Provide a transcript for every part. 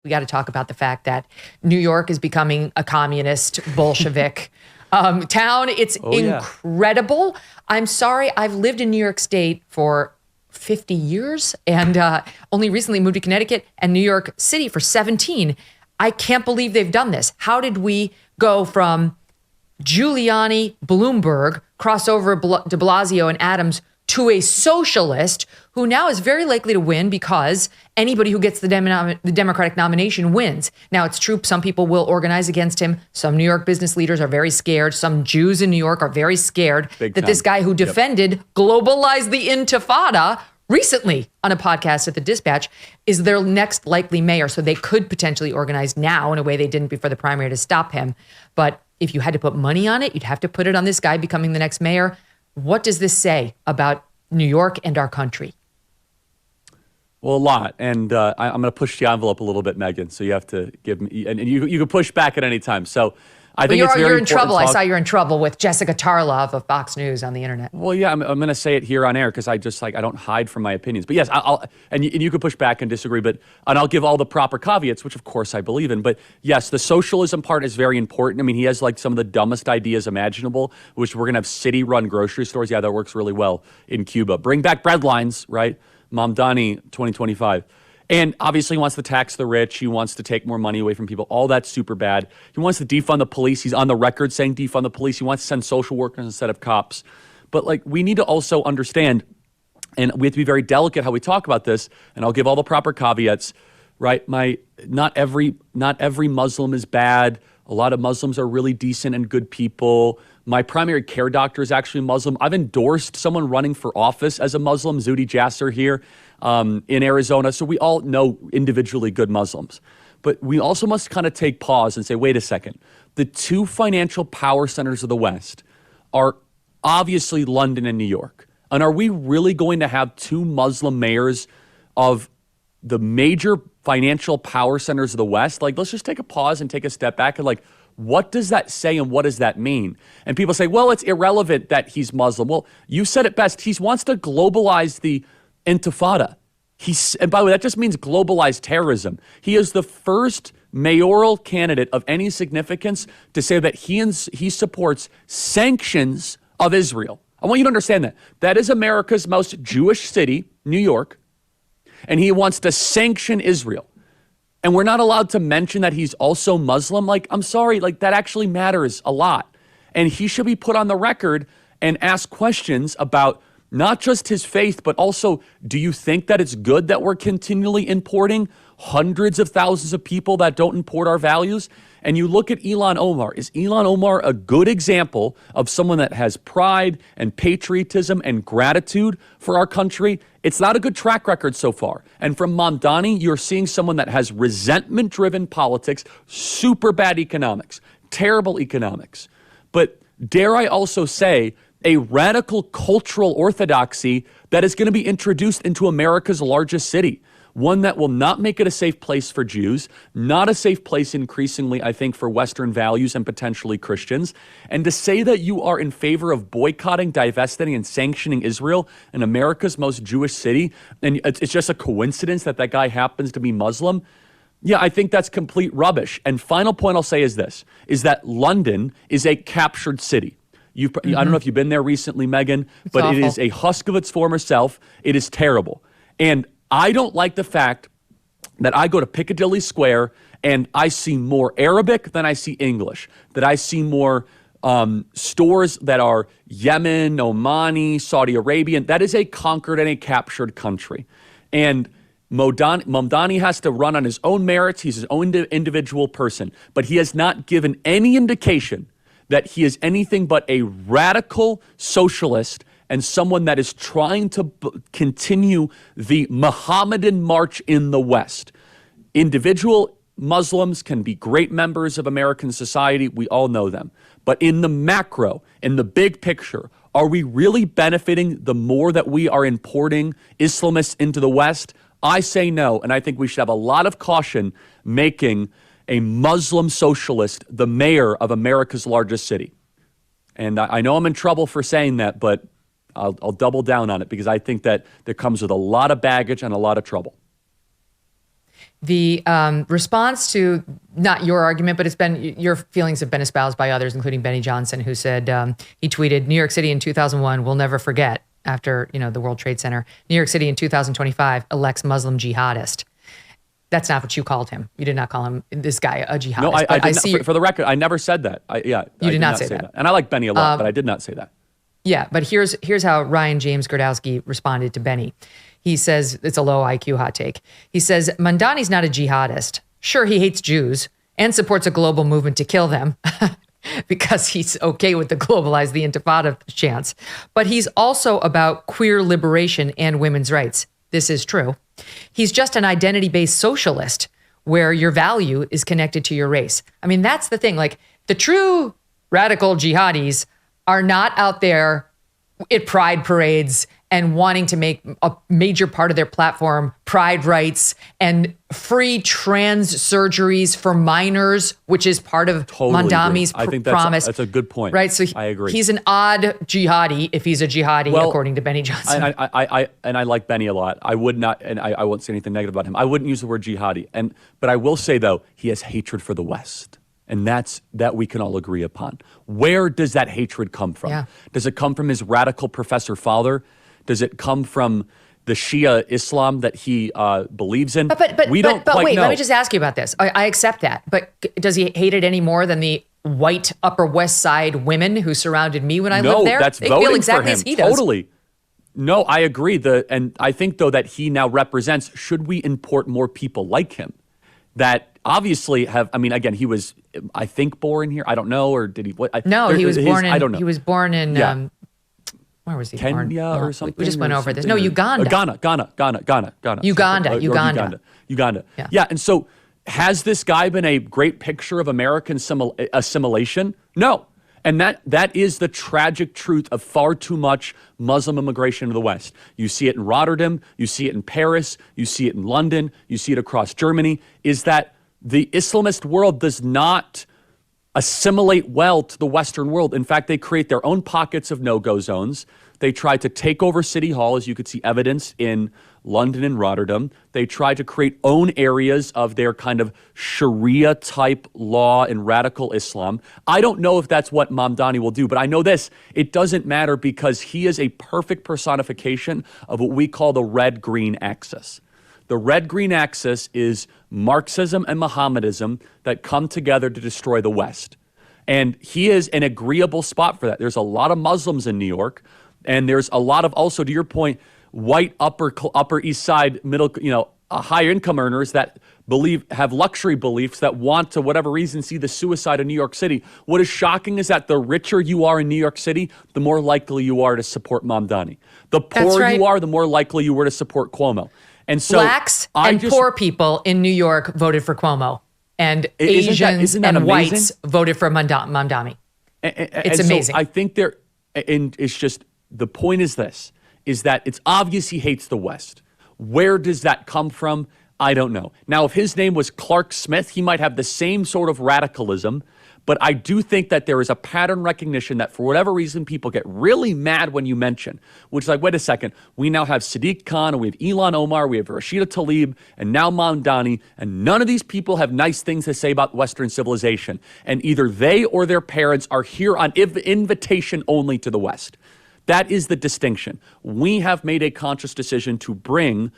We got to talk about the fact that New York is becoming a communist Bolshevik town. It's incredible. I'm sorry. I've lived in New York State for 50 years and only recently moved to Connecticut and New York City for 17. I can't believe they've done this. How did we go from Giuliani, Bloomberg, cross over de Blasio and Adams to a socialist who now is very likely to win because anybody who gets the Democratic nomination wins. Now, it's true, some people will organize against him. Some New York business leaders are very scared. Some Jews in New York are very scared that this guy who defended globalized the Intifada recently on a podcast at the Dispatch is their next likely mayor. So they could potentially organize now in a way they didn't before the primary to stop him. But if you had to put money on it, you'd have to put it on this guy becoming the next mayor. What does this say about New York and our country? Well, a lot. And I'm going to push the envelope a little bit, Megyn. So you have to give me, and you can push back at any time. So I think it's very you're in trouble. talk. I saw you're in trouble with Jessica Tarlov of Fox News on the internet. Well, yeah, I'm going to say it here on air because I just I don't hide from my opinions. But yes, and you can push back and disagree, and I'll give all the proper caveats, which of course I believe in. But yes, the socialism part is very important. I mean, he has some of the dumbest ideas imaginable, which we're going to have city-run grocery stores. Yeah, that works really well in Cuba. Bring back bread lines, right? Mamdani 2025. And obviously he wants to tax the rich. He wants to take more money away from people. All that's super bad. He wants to defund the police. He's on the record saying defund the police. He wants to send social workers instead of cops. But we need to also understand, and we have to be very delicate how we talk about this, and I'll give all the proper caveats, right? Not every Muslim is bad. A lot of Muslims are really decent and good people. My primary care doctor is actually Muslim. I've endorsed someone running for office as a Muslim, Zuhdi Jasser here in Arizona. So we all know individually good Muslims. But we also must kind of take pause and say, wait a second. The two financial power centers of the West are obviously London and New York. And are we really going to have two Muslim mayors of the major financial power centers of the West? Let's just take a pause and take a step back and what does that say and what does that mean? And people say, well, it's irrelevant that he's Muslim. Well, you said it best. He wants to globalize the Intifada. And by the way, that just means globalized terrorism. He is the first mayoral candidate of any significance to say that he supports sanctions of Israel. I want you to understand that. That is America's most Jewish city, New York, and he wants to sanction Israel. And we're not allowed to mention that he's also Muslim. I'm sorry, that actually matters a lot. And he should be put on the record and ask questions about not just his faith, but also, do you think that it's good that we're continually importing hundreds of thousands of people that don't import our values? And you look at Ilhan Omar. Is Ilhan Omar a good example of someone that has pride and patriotism and gratitude for our country? It's not a good track record so far. And from Mamdani, you're seeing someone that has resentment-driven politics, super bad economics, terrible economics. But dare I also say, a radical cultural orthodoxy that is going to be introduced into America's largest city. One that will not make it a safe place for Jews, not a safe place increasingly, I think, for Western values and potentially Christians. And to say that you are in favor of boycotting, divesting, and sanctioning Israel in America's most Jewish city, and it's just a coincidence that guy happens to be Muslim, yeah, I think that's complete rubbish. And final point I'll say is this, is that London is a captured city. I don't know if you've been there recently, Megyn, but awful. It is a husk of its former self. It is terrible. And I don't like the fact that I go to Piccadilly Square and I see more Arabic than I see English, that I see more stores that are Yemen, Omani, Saudi Arabian. That is a conquered and a captured country. And Mamdani has to run on his own merits. He's his own individual person. But he has not given any indication that he is anything but a radical socialist and someone that is trying to continue the Mohammedan march in the West. Individual Muslims can be great members of American society. We all know them. But in the macro, in the big picture, are we really benefiting the more that we are importing Islamists into the West? I say no, and I think we should have a lot of caution making a Muslim socialist the mayor of America's largest city. And I know I'm in trouble for saying that, but I'll double down on it because I think that comes with a lot of baggage and a lot of trouble. The response to not your argument, but your feelings have been espoused by others, including Benny Johnson, who said he tweeted, "New York City in 2001 will never forget." After the World Trade Center, New York City in 2025 elects Muslim jihadist. That's not what you called him. You did not call him this guy a jihadist. No, I did not, for the record, I never said that. You did not say that. And I like Benny a lot, but I did not say that. Yeah, but here's how Ryan James Gordowski responded to Benny. He says, it's a low IQ hot take. He says, Mamdani's not a jihadist. Sure, he hates Jews and supports a global movement to kill them because he's okay with the globalize the intifada chants. But he's also about queer liberation and women's rights. This is true. He's just an identity-based socialist where your value is connected to your race. I mean, that's the thing. Like, the true radical jihadis are not out there at pride parades and wanting to make a major part of their platform pride rights and free trans surgeries for minors, which is part of Mamdani's promise. That's a good point. Right? So I agree. He's an odd jihadi if he's a jihadi, according to Benny Johnson. I like Benny a lot. I would not, and I won't say anything negative about him. I wouldn't use the word jihadi. But I will say, though, he has hatred for the West. And that we can all agree upon. Where does that hatred come from? Yeah. Does it come from his radical professor father? Does it come from the Shia Islam that he believes in? But we don't quite wait, know. let me just ask you about this. I accept that. But does he hate it any more than the white Upper West Side women who surrounded me when I lived there? No, that's they voting feel exactly for him. As he does. Totally. No, I agree. And I think, though, that he now represents, should we import more people like him? That obviously again, he was, I think, born here. I don't know, or did he? He was born in. I don't know. He was born in. Yeah. Where was he Kenya born? or something? We just went over this. No, Uganda. Ghana. Uganda. Yeah. And so, has this guy been a great picture of American assimilation? No. And that is the tragic truth of far too much Muslim immigration to the West. You see it in Rotterdam, you see it in Paris, you see it in London, you see it across Germany, is that the Islamist world does not assimilate well to the Western world. In fact, they create their own pockets of no-go zones. They try to take over City Hall, as you could see evidence in London and Rotterdam. They try to create own areas of their kind of Sharia-type law and radical Islam. I don't know if that's what Mamdani will do, but I know this. It doesn't matter because he is a perfect personification of what we call the red-green axis. The red-green axis is Marxism and Mohammedism that come together to destroy the West. And he is an agreeable spot for that. There's a lot of Muslims in New York, and there's a lot of, also to your point, white Upper East Side middle, higher income earners that have luxury beliefs that want to, whatever reason, see the suicide in New York City. What is shocking is that the richer you are in New York City, the more likely you are to support Mamdani. The poorer you are, the more likely you were to support Cuomo. And so blacks and poor people in New York voted for Cuomo, and Asians and whites voted for Mamdani. It's amazing. So I think it's just, the point is this, is that it's obvious he hates the West. Where does that come from? I don't know. Now, if his name was Clark Smith, he might have the same sort of radicalism, but I do think that there is a pattern recognition that for whatever reason, people get really mad when you mention, which is like, wait a second, we now have Sadiq Khan, and we have Ilhan Omar, we have Rashida Tlaib, and now Mamdani, and none of these people have nice things to say about Western civilization. And either they or their parents are here on invitation only to the West. That is the distinction. We have made a conscious decision to bring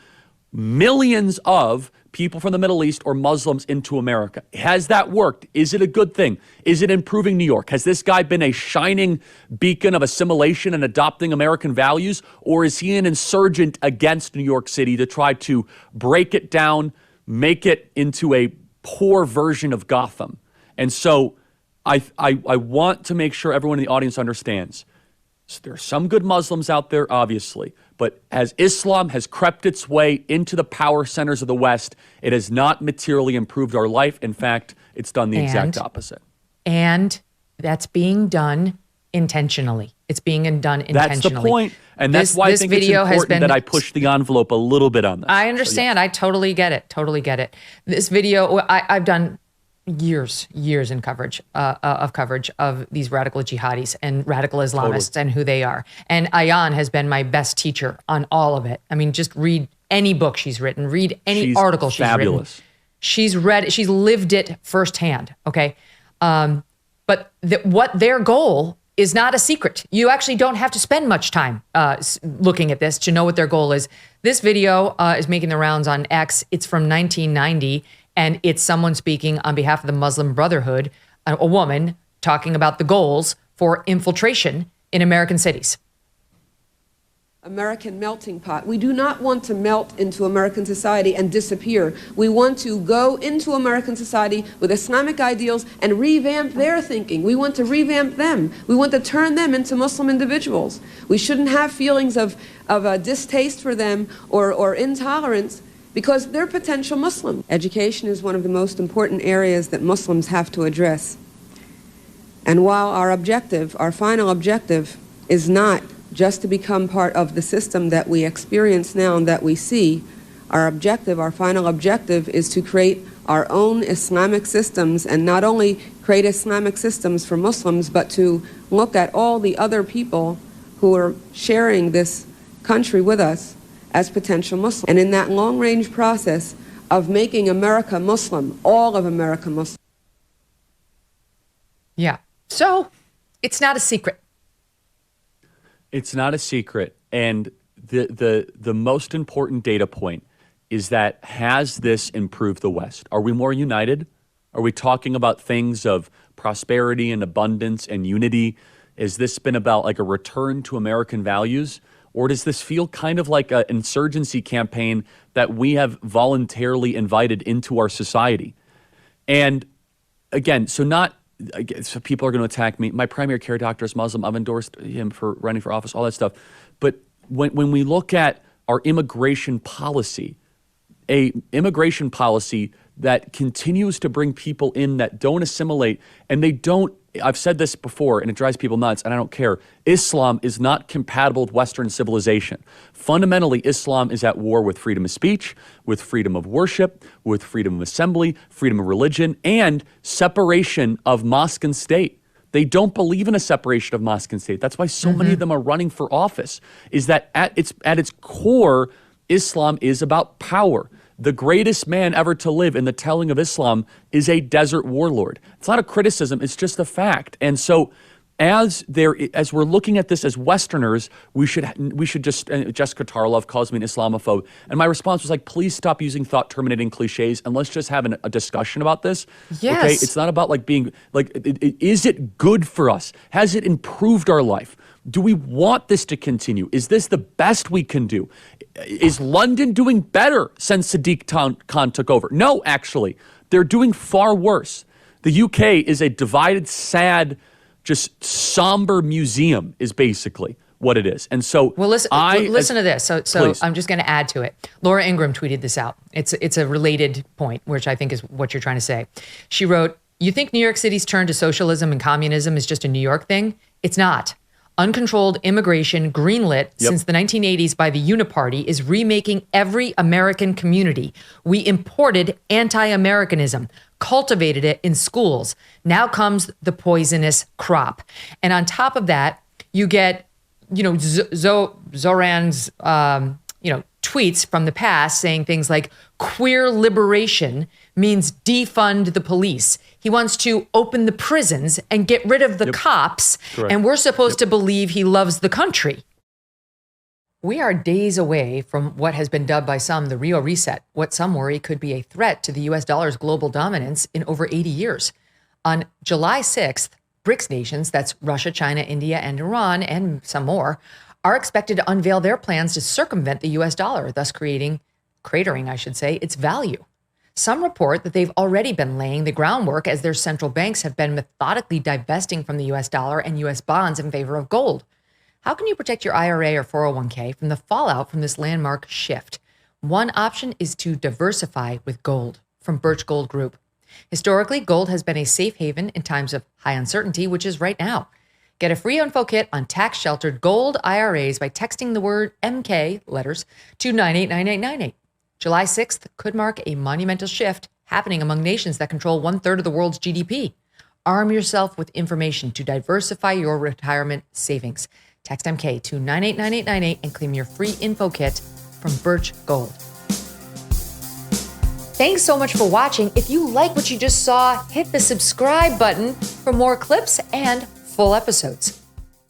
millions of people from the Middle East or Muslims into America. Has that worked? Is it a good thing? Is it improving New York? Has this guy been a shining beacon of assimilation and adopting American values? Or is he an insurgent against New York City to try to break it down, make it into a poor version of Gotham? And so I want to make sure everyone in the audience understands. So there are some good Muslims out there, obviously, but as Islam has crept its way into the power centers of the West, it has not materially improved our life. In fact, it's done the exact opposite. And that's being done intentionally. It's being done intentionally. That's the point. And that's why I think it's important that I push the envelope a little bit on this. I understand. I totally get it. Totally get it. This video, I've done years in coverage of these radical jihadis and radical Islamists and who they are. And Ayan has been my best teacher on all of it. I mean, just read any book she's written, read any article she's written. She's lived it firsthand, okay? But what their goal is not a secret. You actually don't have to spend much time looking at this to know what their goal is. This video is making the rounds on X. It's from 1990, and it's someone speaking on behalf of the Muslim Brotherhood, a woman talking about the goals for infiltration in American cities. American melting pot. We do not want to melt into American society and disappear. We want to go into American society with Islamic ideals and revamp their thinking. We want to revamp them. We want to turn them into Muslim individuals. We shouldn't have feelings of a distaste for them or intolerance because they're potential Muslims. Education is one of the most important areas that Muslims have to address. And while our final objective is not just to become part of the system that we experience now and that we see, our final objective is to create our own Islamic systems, and not only create Islamic systems for Muslims, but to look at all the other people who are sharing this country with us as potential Muslims. And in that long-range process of making America Muslim, all of America Muslim. Yeah. So it's not a secret. It's not a secret. And the most important data point is that, has this improved the West? Are we more united? Are we talking about things of prosperity and abundance and unity? Has this been about like a return to American values? Or does this feel kind of like an insurgency campaign that we have voluntarily invited into our society? And again, so people are going to attack me. My primary care doctor is Muslim. I've endorsed him for running for office, all that stuff. But when we look at our immigration policy, that continues to bring people in that don't assimilate, and they don't, I've said this before and it drives people nuts and I don't care. Islam is not compatible with Western civilization. Fundamentally, Islam is at war with freedom of speech, with freedom of worship, with freedom of assembly, freedom of religion, and separation of mosque and state. They don't believe in a separation of mosque and state. That's why so many of them are running for office, is that at its core, Islam is about power. The greatest man ever to live in the telling of Islam is a desert warlord. It's not a criticism, it's just a fact. And so as we're looking at this as Westerners, we should just, Jessica Tarlov calls me an Islamophobe. And my response was like, please stop using thought-terminating cliches and let's just have a discussion about this. Yes. Okay? It's not about like being, like, is it good for us? Has it improved our life? Do we want this to continue? Is this the best we can do? Is London doing better since Sadiq Khan took over? No, actually. They're doing far worse. The UK is a divided, sad, just somber museum is basically what it is. And so listen to this. So please. I'm just going to add to it. Laura Ingraham tweeted this out. It's a related point, which I think is what you're trying to say. She wrote, "You think New York City's turn to socialism and communism is just a New York thing? It's not. Uncontrolled immigration, greenlit since the 1980s by the Uniparty, is remaking every American community. We imported anti-Americanism, cultivated it in schools. Now comes the poisonous crop." And on top of that, you get, Zohran's, tweets from the past saying things like queer liberation means defund the police. He wants to open the prisons and get rid of the cops. Correct. And we're supposed to believe he loves the country. We are days away from what has been dubbed by some the Rio Reset, what some worry could be a threat to the US dollar's global dominance in over 80 years. On July 6th, BRICS nations, that's Russia, China, India, and Iran, and some more, are expected to unveil their plans to circumvent the US dollar, thus cratering, its value. Some report that they've already been laying the groundwork as their central banks have been methodically divesting from the US dollar and US bonds in favor of gold. How can you protect your IRA or 401k from the fallout from this landmark shift? One option is to diversify with gold from Birch Gold Group. Historically, gold has been a safe haven in times of high uncertainty, which is right now. Get a free info kit on tax-sheltered gold IRAs by texting the word MK letters to 989898. July 6th could mark a monumental shift happening among nations that control 1/3 of the world's GDP. Arm yourself with information to diversify your retirement savings. Text MK to 989898 and claim your free info kit from Birch Gold. Thanks so much for watching. If you like what you just saw, hit the subscribe button for more clips and full episodes.